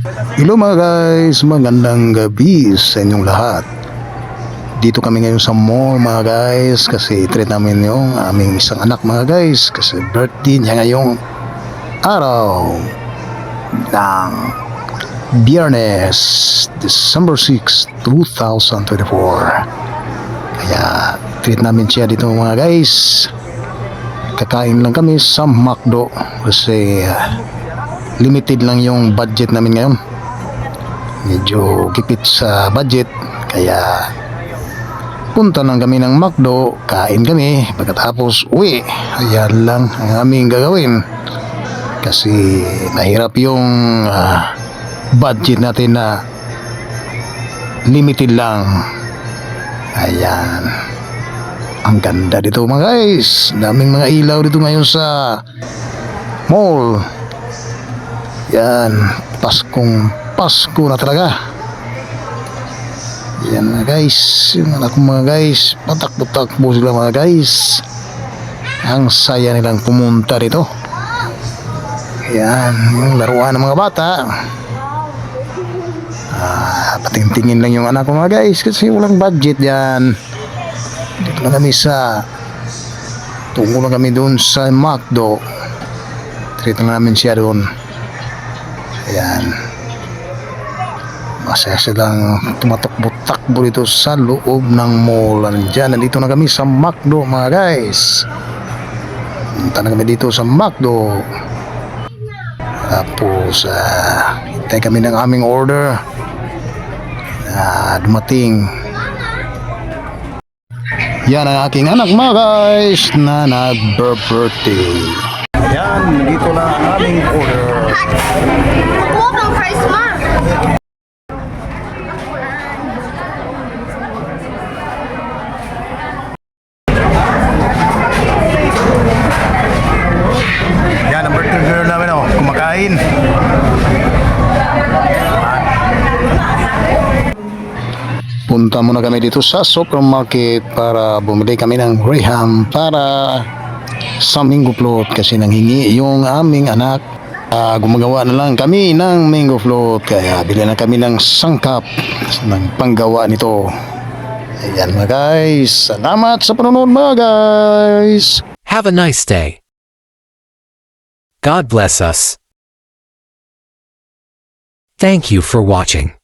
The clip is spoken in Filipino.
Hello mga guys, magandang gabi sa inyong lahat. Dito kami ngayon sa mall mga guys kasi treat namin yung aming isang anak mga guys kasi birthday niya ngayong araw ng Biyernes, December 6, 2024. Kaya treat namin siya dito mga guys. Kakain lang kami sa McDo kasi limited lang yung budget namin ngayon. Medyo gipit sa budget kaya punta lang kami ng McDo, kain kami, pagkatapos uwi. Ayan lang ang aming gagawin kasi mahirap yung budget natin na limited lang. Ayan, ang ganda dito mga guys, daming mga ilaw dito ngayon sa mall. Yan, Pasko na talaga. Yan mga guys, yung anak ko mga guys, patakbo-takbo sila mga guys. Ang saya nilang pumunta dito. Yan, yung laruan ng mga bata. Patingtingin lang yung anak ko mga guys kasi walang budget yan. Dito lang kami tungo lang kami doon sa McDo. Treat lang namin siya doon. Ayan, masaya silang tumatakbo-takbo dito sa loob ng mall. Nandito na kami sa McDo mga guys. Punta na kami dito sa McDo. Tapos hintay kami ng aming order na dumating. Yan ang aking anak mga guys na nag-birthday. Ayan, dito na ang aming order. Yan ang birthday girl namin kumakain. Punta muna kami dito sa supermarket para bumili kami ng Graham para sa mango float kasi nanghingi yung aming anak. Gumagawa na lang kami ng mango float kaya bili na kami ng sangkap ng panggawa nito. Ayan mga guys, salamat sa panonood mga guys. Have a nice day. God bless us. Thank you for watching.